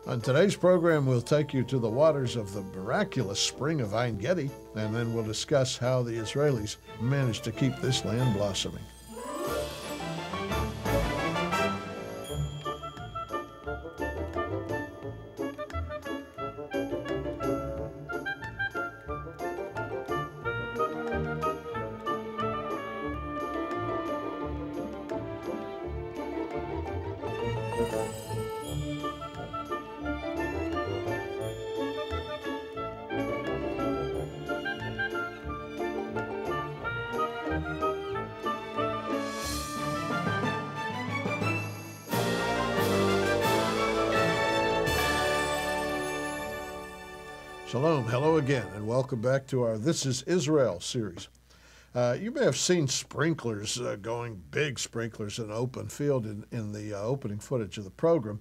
On today's program, we'll take you to the waters of the miraculous spring of En Gedi, and then we'll discuss how the Israelis managed to keep this land blossoming. Shalom, hello again, and welcome back to our This is Israel series. You may have seen sprinklers going, big sprinklers in an open field in the opening footage of the program.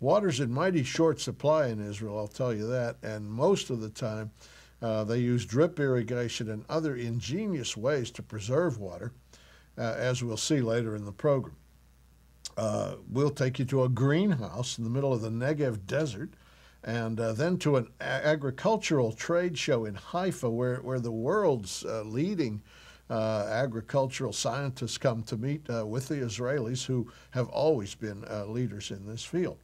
Water's in mighty short supply in Israel, I'll tell you that, and most of the time they use drip irrigation and other ingenious ways to preserve water, as we'll see later in the program. We'll take you to a greenhouse in the middle of the Negev desert, and then to an agricultural trade show in Haifa where the world's leading agricultural scientists come to meet with the Israelis, who have always been leaders in this field.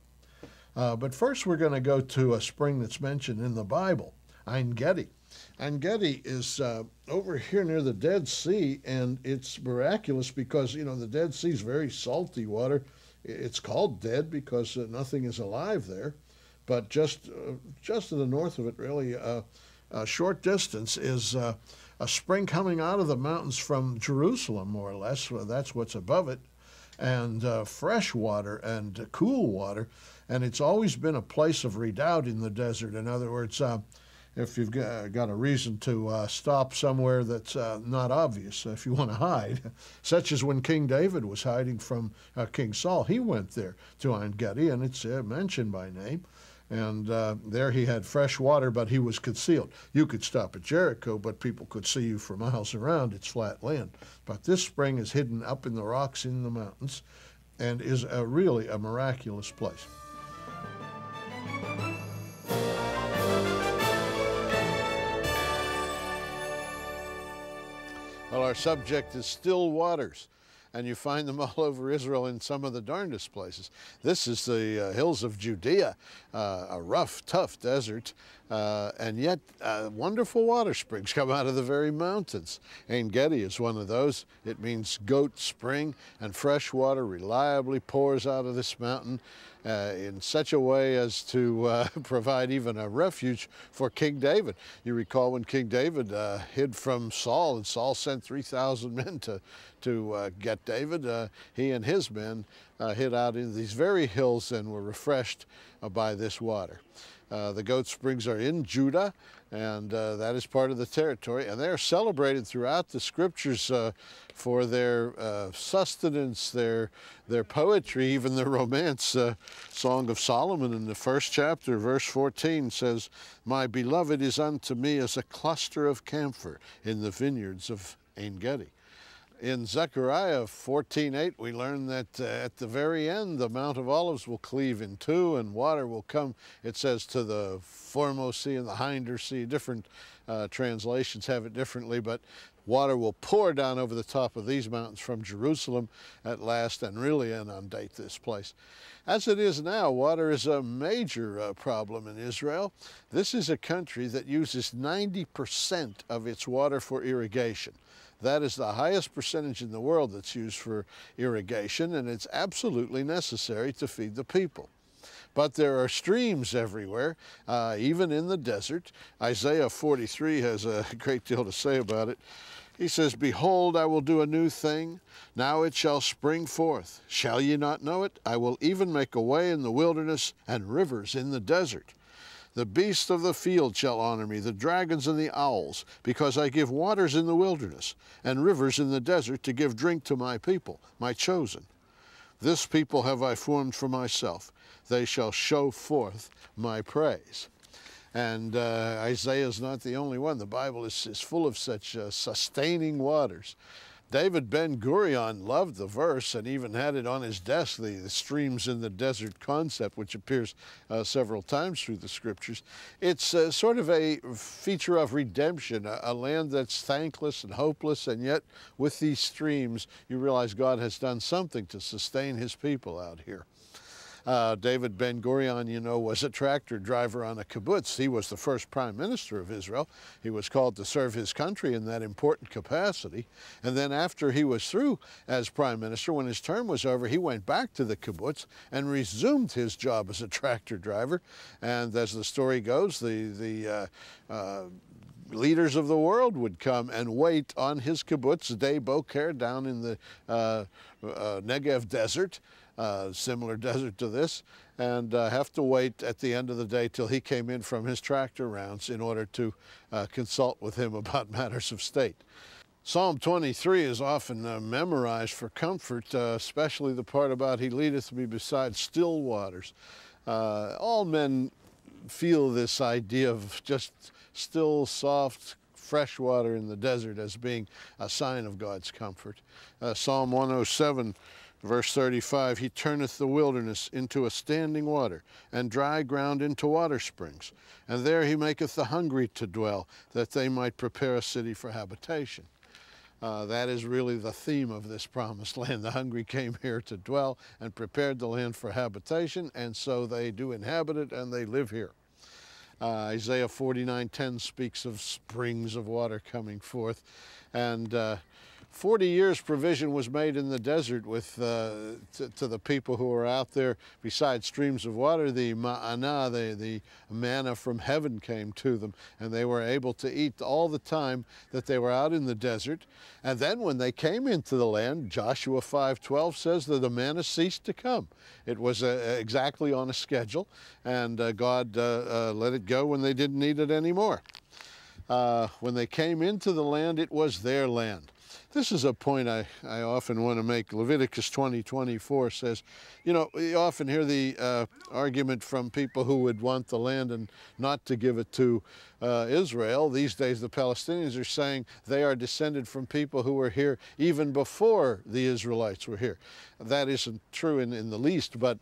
But first we're going to go to a spring that's mentioned in the Bible, En Gedi. En Gedi is over here near the Dead Sea, and it's miraculous because, you know, the Dead Sea is very salty water. It's called dead because nothing is alive there. But just to the north of it, really, a short distance, is a spring coming out of the mountains from Jerusalem, more or less. Well, that's what's above it, and fresh water and cool water. And it's always been a place of redoubt in the desert. In other words, if you've got a reason to stop somewhere that's not obvious, if you want to hide, such as when King David was hiding from King Saul, he went there to En Gedi, and it's mentioned by name. And there he had fresh water, but he was concealed. You could stop at Jericho, but people could see you for miles around. It's flat land. But this spring is hidden up in the rocks in the mountains and is really a miraculous place. Well, our subject is still waters, and you find them all over Israel in some of the darndest places. This is the hills of Judea, a rough, tough desert, and yet wonderful water springs come out of the very mountains. En Gedi is one of those. It means goat spring, and fresh water reliably pours out of this mountain in such a way as to provide even a refuge for King David. You recall when King David hid from Saul, and Saul sent 3,000 men to get David. He and his men hid out in these very hills and were refreshed by this water. The goat springs are in Judah, and that is part of the territory, and they are celebrated throughout the scriptures for their sustenance, their poetry, even their romance. Song of Solomon in the first chapter, verse 14 says, "My beloved is unto me as a cluster of camphor in the vineyards of En Gedi." In Zechariah 14:8, we learn that at the very end, the Mount of Olives will cleave in two, and water will come, it says, to the foremost sea and the hinder sea. Different translations have it differently, but water will pour down over the top of these mountains from Jerusalem at last and really inundate this place. As it is now, water is a major problem in Israel. This is a country that uses 90% of its water for irrigation. That is the highest percentage in the world that's used for irrigation, and it's absolutely necessary to feed the people. But there are streams everywhere, even in the desert. Isaiah 43 has a great deal to say about it. He says, "Behold, I will do a new thing. Now it shall spring forth. Shall ye not know it? I will even make a way in the wilderness and rivers in the desert. The beasts of the field shall honor me, the dragons and the owls, because I give waters in the wilderness and rivers in the desert to give drink to my people, my chosen. This people have I formed for myself. They shall show forth my praise." And Isaiah is not the only one. The Bible is full of such sustaining waters David Ben-Gurion loved the verse and even had it on his desk, the streams in the desert concept, which appears several times through the Scriptures. It's sort of a feature of redemption, a land that's thankless and hopeless, and yet with these streams, you realize God has done something to sustain his people out here. David Ben-Gurion, you know, was a tractor driver on a kibbutz. He was the first prime minister of Israel. He was called to serve his country in that important capacity. And then after he was through as prime minister, when his term was over, he went back to the kibbutz and resumed his job as a tractor driver. And as the story goes, the leaders of the world would come and wait on his kibbutz, Dei Boker, down in the Negev desert, similar desert to this, and have to wait at the end of the day till he came in from his tractor rounds in order to consult with him about matters of state. Psalm 23 is often memorized for comfort, especially the part about he leadeth me beside still waters. All men feel this idea of just still, soft, fresh water in the desert as being a sign of God's comfort. Psalm 107, verse 35, he turneth the wilderness into a standing water, and dry ground into water springs. And there he maketh the hungry to dwell, that they might prepare a city for habitation. That is really the theme of this promised land. The hungry came here to dwell and prepared the land for habitation, and so they do inhabit it and they live here. Isaiah 49:10 speaks of springs of water coming forth, and 40 years provision was made in the desert with to the people who were out there. Besides streams of water, the ma'ana, the manna from heaven came to them, and they were able to eat all the time that they were out in the desert. And then when they came into the land, Joshua 5:12 says that the manna ceased to come. It was exactly on a schedule, and God let it go when they didn't need it anymore. When they came into the land, it was their land. This is a point I often want to make. Leviticus 20:24 says, you know, you often hear the argument from people who would want the land and not to give it to Israel. These days the Palestinians are saying they are descended from people who were here even before the Israelites were here. That isn't true in the least, but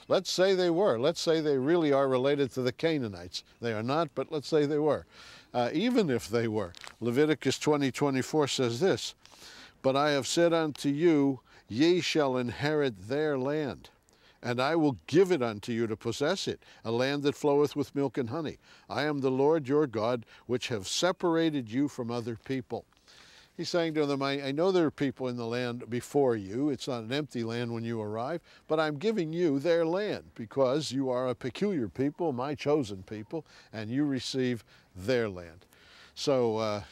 let's say they were. Let's say they really are related to the Canaanites. They are not, but let's say they were. Even if they were. Leviticus 20:24 says this, but I have said unto you, ye shall inherit their land, and I will give it unto you to possess it, a land that floweth with milk and honey. I am the Lord your God, which have separated you from other people. He's saying to them, I know there are people in the land before you. It's not an empty land when you arrive, but I'm giving you their land because you are a peculiar people, my chosen people, and you receive their land. So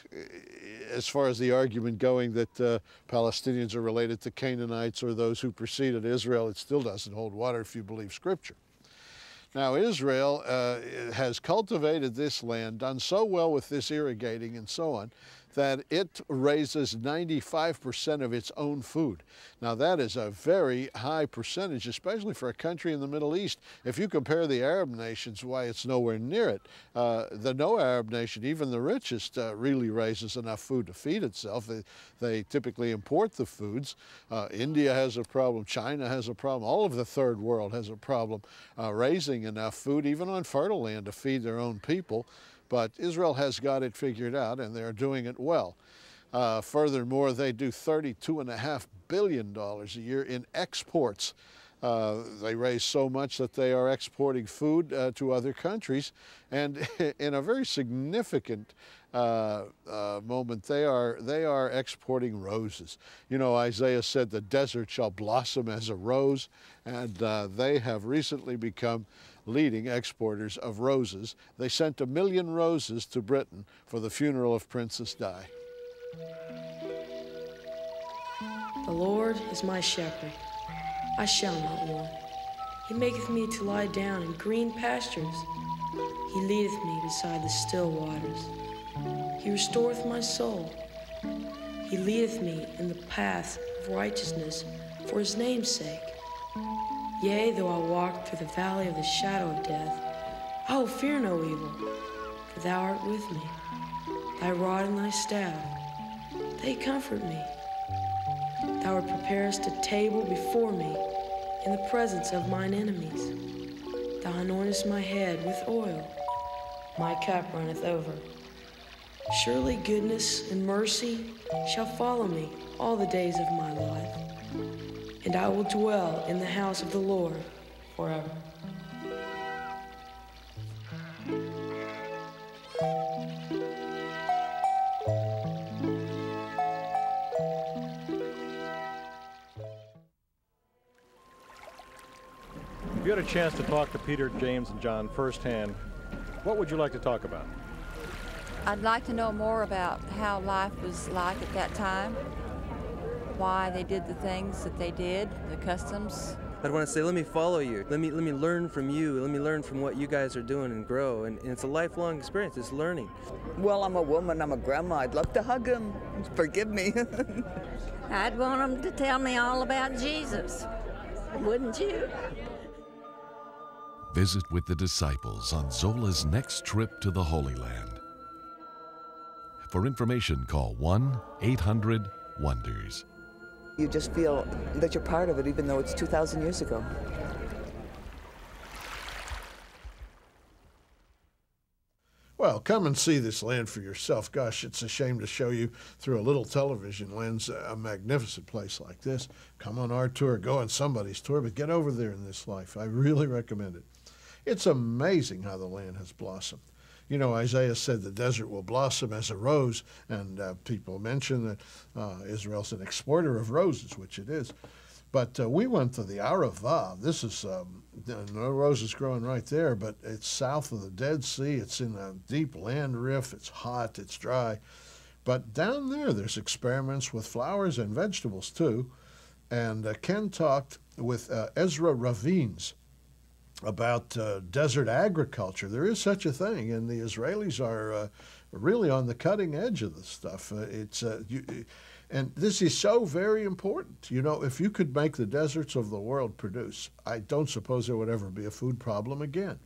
as far as the argument going that Palestinians are related to Canaanites or those who preceded Israel, it still doesn't hold water if you believe Scripture. Now, Israel has cultivated this land, done so well with this irrigating and so on, that it raises 95% of its own food. Now, that is a very high percentage, especially for a country in the Middle East. If you compare the Arab nations, why, it's nowhere near it. The no Arab nation, even the richest, really raises enough food to feed itself. They typically import the foods. India has a problem. China has a problem. All of the third world has a problem raising enough food, even on fertile land, to feed their own people. But Israel has got it figured out, and they're doing it well. Furthermore, they do $32.5 billion a year in exports. They raise so much that they are exporting food to other countries, and in a very significant moment, they are exporting roses. You know, Isaiah said the desert shall blossom as a rose, and they have recently become leading exporters of roses. They sent 1 million roses to Britain for the funeral of Princess Di. The Lord is my shepherd, I shall not want. He maketh me to lie down in green pastures. He leadeth me beside the still waters. He restoreth my soul. He leadeth me in the path of righteousness for his name's sake. Yea, though I walk through the valley of the shadow of death, I will fear no evil, for thou art with me. Thy rod and thy staff, they comfort me. Thou preparest a table before me in the presence of mine enemies. Thou anointest my head with oil. My cup runneth over. Surely goodness and mercy shall follow me all the days of my life, and I will dwell in the house of the Lord forever. If you had a chance to talk to Peter, James, and John firsthand, what would you like to talk about? I'd like to know more about how life was like at that time, why they did the things that they did, the customs. I'd want to say, let me follow you. Let me learn from you. Let me learn from what you guys are doing and grow. And it's a lifelong experience. It's learning. Well, I'm a woman. I'm a grandma. I'd love to hug him. Forgive me. I'd want them to tell me all about Jesus. Wouldn't you? Visit with the disciples on Zola's next trip to the Holy Land. For information, call 1-800-WONDERS. You just feel that you're part of it, even though it's 2,000 years ago. Well, come and see this land for yourself. Gosh, it's a shame to show you through a little television lens a magnificent place like this. Come on our tour, go on somebody's tour, but get over there in this life. I really recommend it. It's amazing how the land has blossomed. You know, Isaiah said the desert will blossom as a rose, and people mention that Israel's an exporter of roses, which it is. But we went to the Arava. This is, no roses growing right there, but it's south of the Dead Sea. It's in a deep land rift. It's hot, it's dry. But down there's experiments with flowers and vegetables too. And Ken talked with Ezra Ravines about desert agriculture. There is such a thing, and the Israelis are really on the cutting edge of this stuff. And this is so very important. You know, if you could make the deserts of the world produce, I don't suppose there would ever be a food problem again.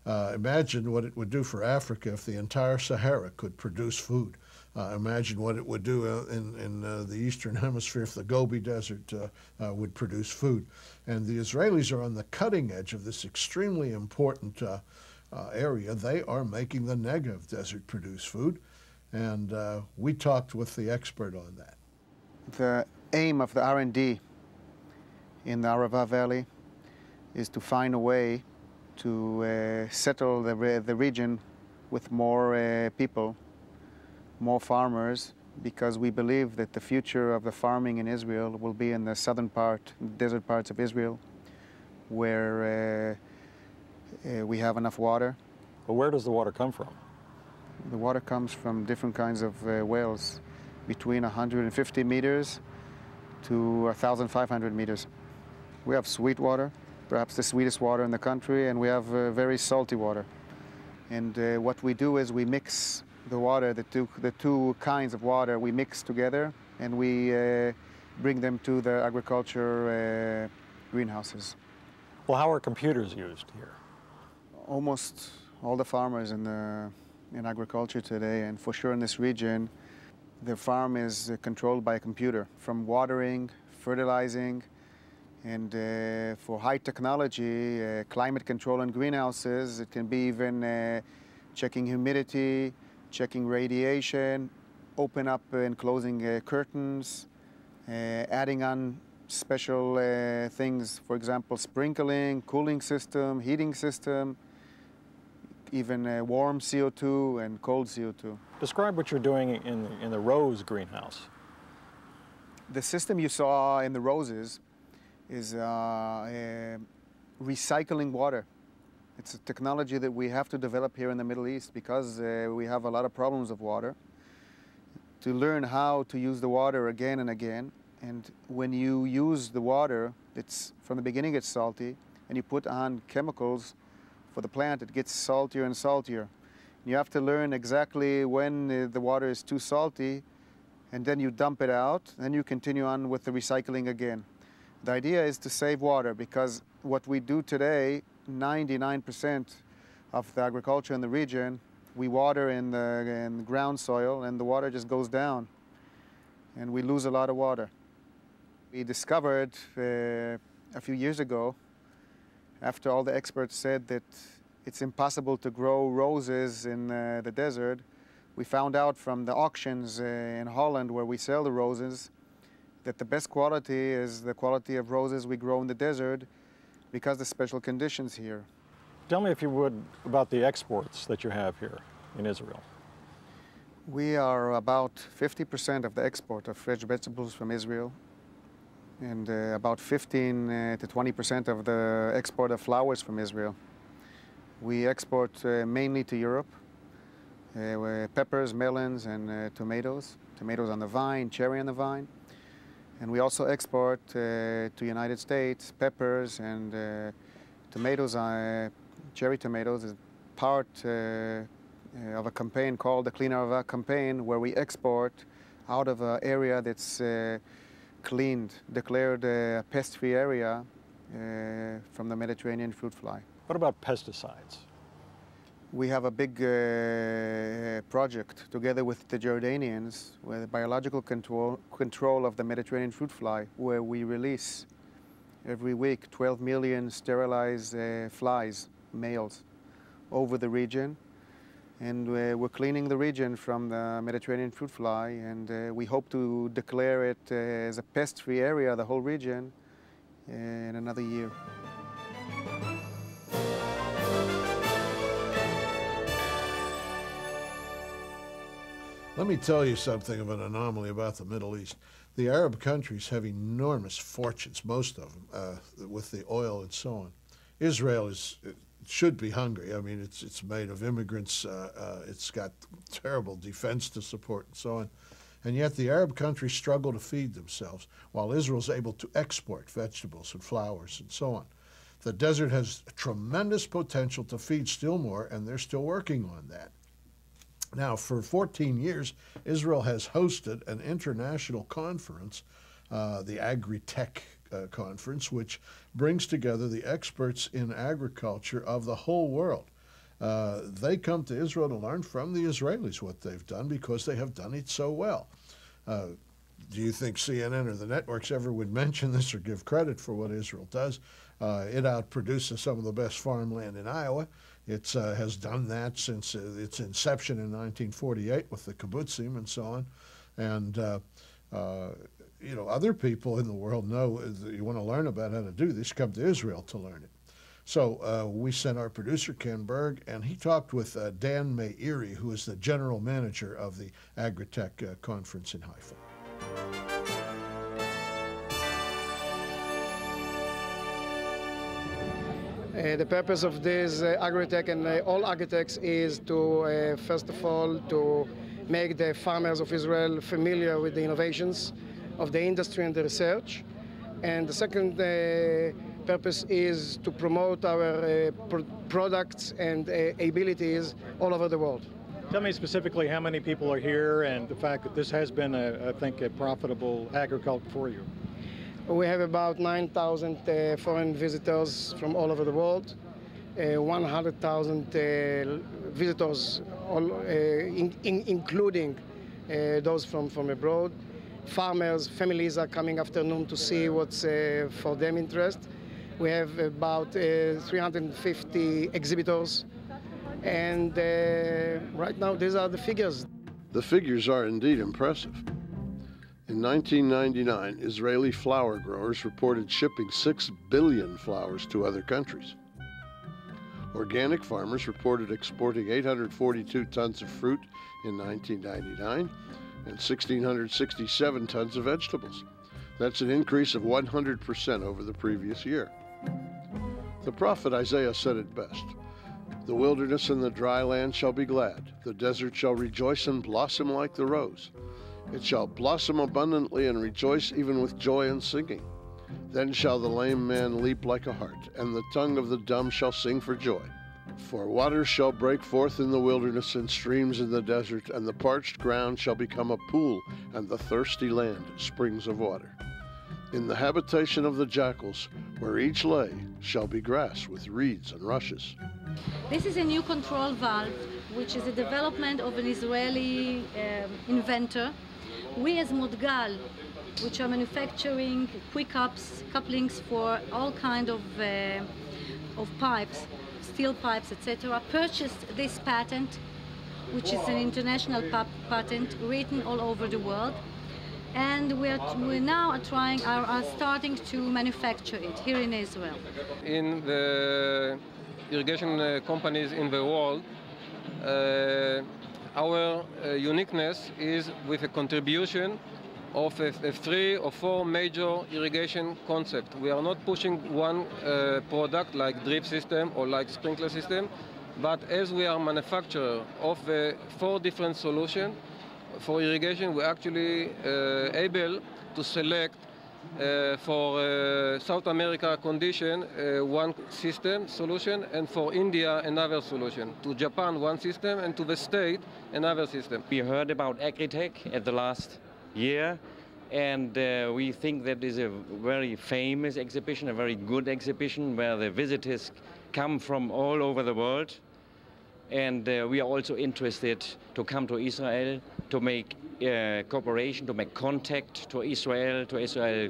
Imagine what it would do for Africa if the entire Sahara could produce food. Imagine what it would do in the Eastern Hemisphere if the Gobi Desert would produce food. And the Israelis are on the cutting edge of this extremely important area. They are making the Negev Desert produce food. And we talked with the expert on that. The aim of the R&D in the Arava Valley is to find a way to settle the region with more people, more farmers, because we believe that the future of the farming in Israel will be in the southern part, desert parts of Israel, where we have enough water. But where does the water come from? The water comes from different kinds of wells, between 150 meters to 1,500 meters. We have sweet water, perhaps the sweetest water in the country, and we have very salty water. And what we do is we mix the water, the two kinds of water, we mix together, and we bring them to the agriculture greenhouses. Well, how are computers used here? Almost all the farmers in agriculture today, and for sure in this region, the farm is controlled by a computer, from watering, fertilizing, and for high technology, climate control in greenhouses. It can be even checking humidity, checking radiation, open up and closing curtains, adding on special things, for example, sprinkling, cooling system, heating system, even warm CO2 and cold CO2. Describe what you're doing in the rose greenhouse. The system you saw in the roses is recycling water. It's a technology that we have to develop here in the Middle East because we have a lot of problems of water. To learn how to use the water again and again. And when you use the water, from the beginning it's salty, and you put on chemicals for the plant, it gets saltier and saltier. You have to learn exactly when the water is too salty, and then you dump it out, and you continue on with the recycling again. The idea is to save water, because what we do today, 99% of the agriculture in the region, we water in the ground soil, and the water just goes down, and we lose a lot of water. We discovered a few years ago, after all the experts said that it's impossible to grow roses in the desert, we found out from the auctions in Holland where we sell the roses that the best quality is the quality of roses we grow in the desert because of the special conditions here. Tell me, if you would, about the exports that you have here in Israel. We are about 50% of the export of fresh vegetables from Israel, and about 15 to 20% of the export of flowers from Israel. We export mainly to Europe, peppers, melons, and tomatoes. Tomatoes on the vine, cherry on the vine. And we also export to United States peppers and tomatoes. Cherry tomatoes is part of a campaign called the Clean Arava campaign, where we export out of an area that's cleaned, declared a pest-free area from the Mediterranean fruit fly. What about pesticides? We have a big project together with the Jordanians with biological control of the Mediterranean fruit fly, where we release every week 12 million sterilized flies, males, over the region. And we're cleaning the region from the Mediterranean fruit fly, and we hope to declare it as a pest-free area, the whole region, in another year. Let me tell you something of an anomaly about the Middle East. The Arab countries have enormous fortunes, most of them, with the oil and so on. Israel should be hungry. I mean, it's made of immigrants. It's got terrible defense to support and so on. And yet the Arab countries struggle to feed themselves, while Israel's able to export vegetables and flowers and so on. The desert has tremendous potential to feed still more, and they're still working on that. Now, for 14 years, Israel has hosted an international conference, the Agri-Tech Conference, which brings together the experts in agriculture of the whole world. They come to Israel to learn from the Israelis what they've done because they have done it so well. Do you think CNN or the networks ever would mention this or give credit for what Israel does? It outproduces some of the best farmland in Iowa. It has done that since its inception in 1948 with the kibbutzim and so on. And you know, other people in the world know that you want to learn about how to do this, come to Israel to learn it. So we sent our producer, Ken Berg, and he talked with Dan Meiri, who is the general manager of the Agri-Tech Conference in Haifa. The purpose of this Agri-Tech and all Agri-Techs is to, first of all, to make the farmers of Israel familiar with the innovations of the industry and the research. And the second purpose is to promote our products and abilities all over the world. Tell me specifically how many people are here and the fact that this has been, I think, a profitable agriculture for you. We have about 9,000 foreign visitors from all over the world, 100,000 visitors, including those from abroad. Farmers, families are coming afternoon to see what's for them interest. We have about 350 exhibitors, and right now these are the figures. The figures are indeed impressive. In 1999, Israeli flower growers reported shipping 6 billion flowers to other countries. Organic farmers reported exporting 842 tons of fruit in 1999 and 1,667 tons of vegetables. That's an increase of 100% over the previous year. The prophet Isaiah said it best. The wilderness and the dry land shall be glad. The desert shall rejoice and blossom like the rose. It shall blossom abundantly and rejoice even with joy and singing. Then shall the lame man leap like a hart, and the tongue of the dumb shall sing for joy. For waters shall break forth in the wilderness and streams in the desert, and the parched ground shall become a pool, and the thirsty land springs of water. In the habitation of the jackals, where each lay, shall be grass with reeds and rushes. This is a new control valve, which is a development of an Israeli inventor. We as Mudgal which are manufacturing quick couplings for all kind of pipes, steel pipes, etc., purchased this patent, which is an international patent written all over the world. And we now are starting to manufacture it here in Israel. In the irrigation companies in the world, our uniqueness is with a contribution of 3 or 4 major irrigation concepts. We are not pushing one product like drip system or like sprinkler system, but as we are manufacturer of 4 different solutions for irrigation, we're actually able to select for South America condition one system solution, and for India another solution. To Japan one system, and to the state another system. We heard about Agritech at the last year, and we think that is a very famous exhibition, a very good exhibition where the visitors come from all over the world. And we are also interested to come to Israel to make cooperation, to make contact to Israel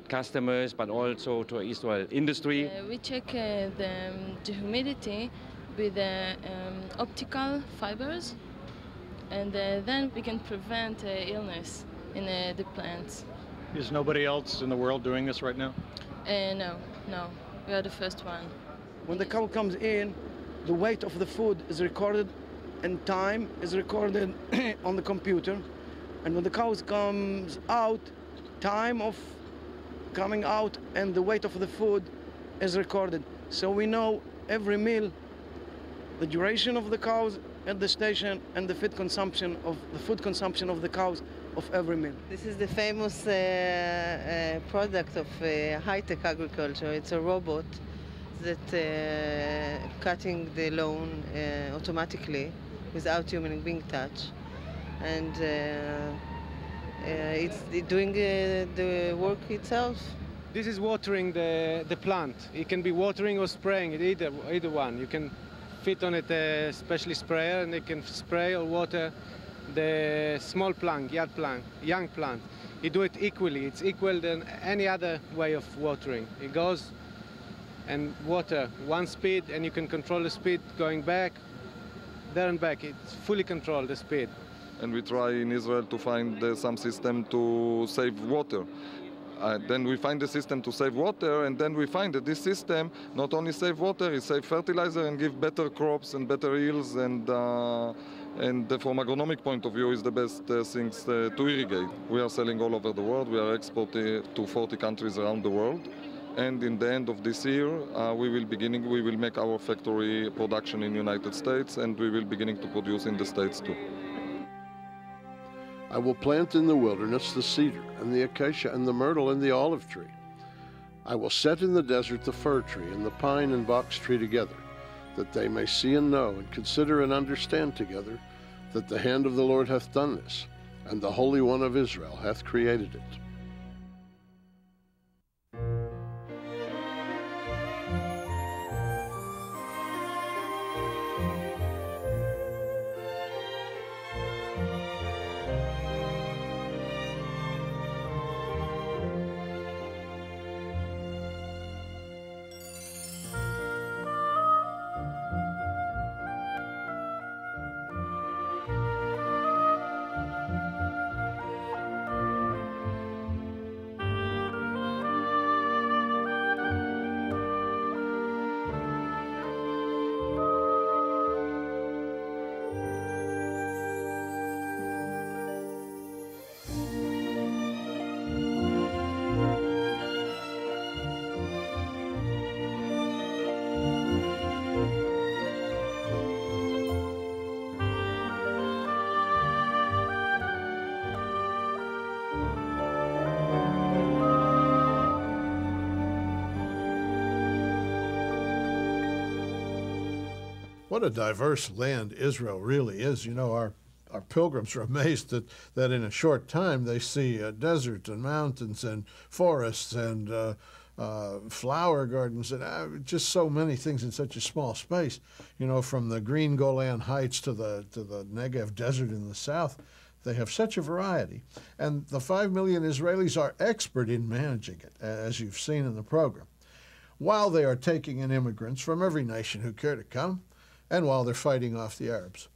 customers, but also to Israel industry. We check the humidity with optical fibers, and then we can prevent illness in the plants. Is nobody else in the world doing this right now? No, we are the first one. When the cow comes in, the weight of the food is recorded and time is recorded on the computer. And when the cow comes out, time of coming out and the weight of the food is recorded. So we know every meal, the duration of the cows at the station and the food consumption of the cows of every meal. This is the famous product of high-tech agriculture. It's a robot that cutting the lawn automatically without human being touch, and it's doing the work itself. This is watering the plant. It can be watering or spraying, either one. You can fit on it a special sprayer, and it can spray or water the small plant, young plant. You do it equally. It's equal than any other way of watering. It goes and water one speed, and you can control the speed going back, there and back. It's fully controlled, the speed. And we try in Israel to find some system to save water. Then we find the system to save water, and then we find that this system not only save water, it save fertilizer and give better crops and better yields, and from agronomic point of view is the best things to irrigate. We are selling all over the world. We are exporting to 40 countries around the world. And in the end of this year, we will make our factory production in the United States, and we will beginning to produce in the States too. I will plant in the wilderness the cedar and the acacia and the myrtle and the olive tree. I will set in the desert the fir tree and the pine and box tree together, that they may see and know and consider and understand together that the hand of the Lord hath done this, and the Holy One of Israel hath created it. What a diverse land Israel really is. You know, our pilgrims are amazed that in a short time they see desert and mountains and forests and flower gardens and just so many things in such a small space. You know, from the green Golan Heights to the Negev Desert in the south, They have such a variety. And the 5 million Israelis are expert in managing it, as you've seen in the program, while they are taking in immigrants from every nation who care to come, and while they're fighting off the Arabs.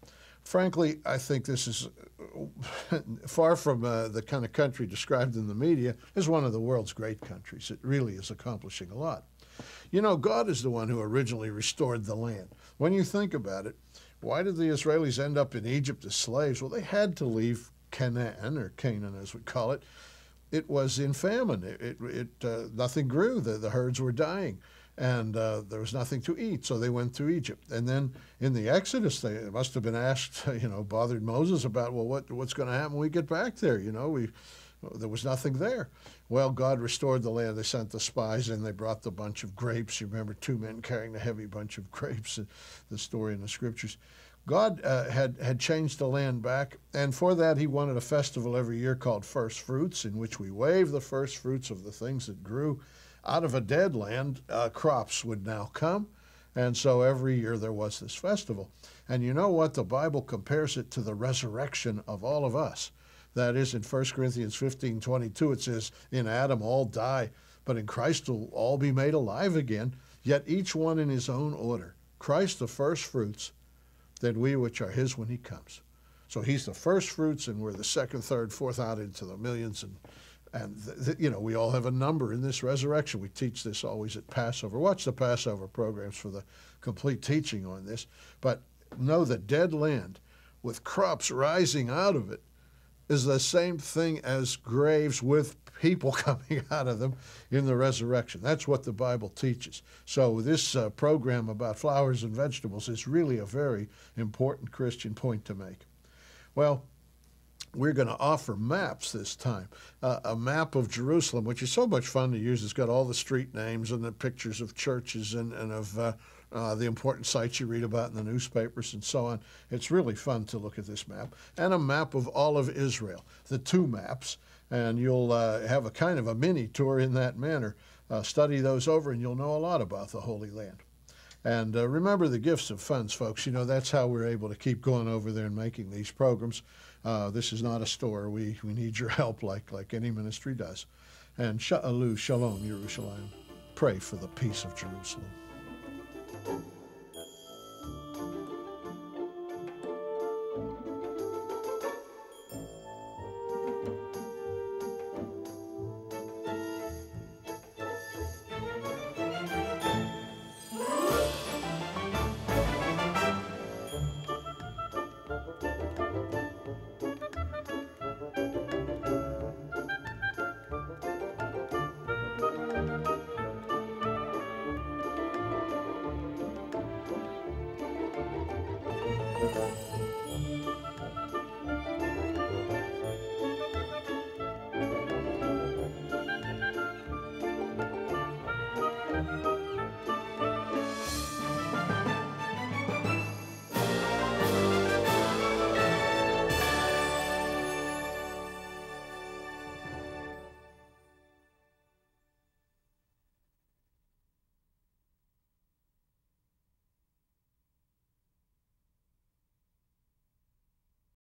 Frankly, I think this is far from the kind of country described in the media as one of the world's great countries. It really is accomplishing a lot. You know, God is the one who originally restored the land. When you think about it, why did the Israelis end up in Egypt as slaves? Well, they had to leave Canaan, or Canaan as we call it. It was in famine. Nothing grew. The herds were dying, and there was nothing to eat, so they went to Egypt. And then in the Exodus, they must have been asked, bothered Moses about, well, what's going to happen when we get back there? There was nothing there. Well, God restored the land. They sent the spies in. They brought the bunch of grapes. You remember 2 men carrying a heavy bunch of grapes, the story in the Scriptures. God had changed the land back, and for that he wanted a festival every year called First Fruits, in which we wave the first fruits of the things that grew. Out of a dead land, crops would now come, and so every year there was this festival. And you know what? The Bible compares it to the resurrection of all of us. That is, in 1 Corinthians 15:22, it says, in Adam all die, but in Christ will all be made alive again, yet each one in his own order. Christ the first fruits, then we which are his when he comes. So he's the first fruits, and we're the second, third, fourth out into the millions. And we all have a number in this resurrection. We teach this always at Passover. Watch the Passover programs for the complete teaching on this. But know that dead land with crops rising out of it is the same thing as graves with people coming out of them in the resurrection. That's what the Bible teaches. So this program about flowers and vegetables is really a very important Christian point to make. Well, we're going to offer maps this time. A map of Jerusalem, which is so much fun to use. It's got all the street names and the pictures of churches and of the important sites you read about in the newspapers and so on. It's really fun to look at this map. And a map of all of Israel, the 2 maps. And you'll have a kind of a mini tour in that manner. Study those over and you'll know a lot about the Holy Land. And remember the gifts of funds, folks. That's how we're able to keep going over there and making these programs. This is not a store. We need your help like any ministry does. And Shalom, Yerushalayim. Pray for the peace of Jerusalem.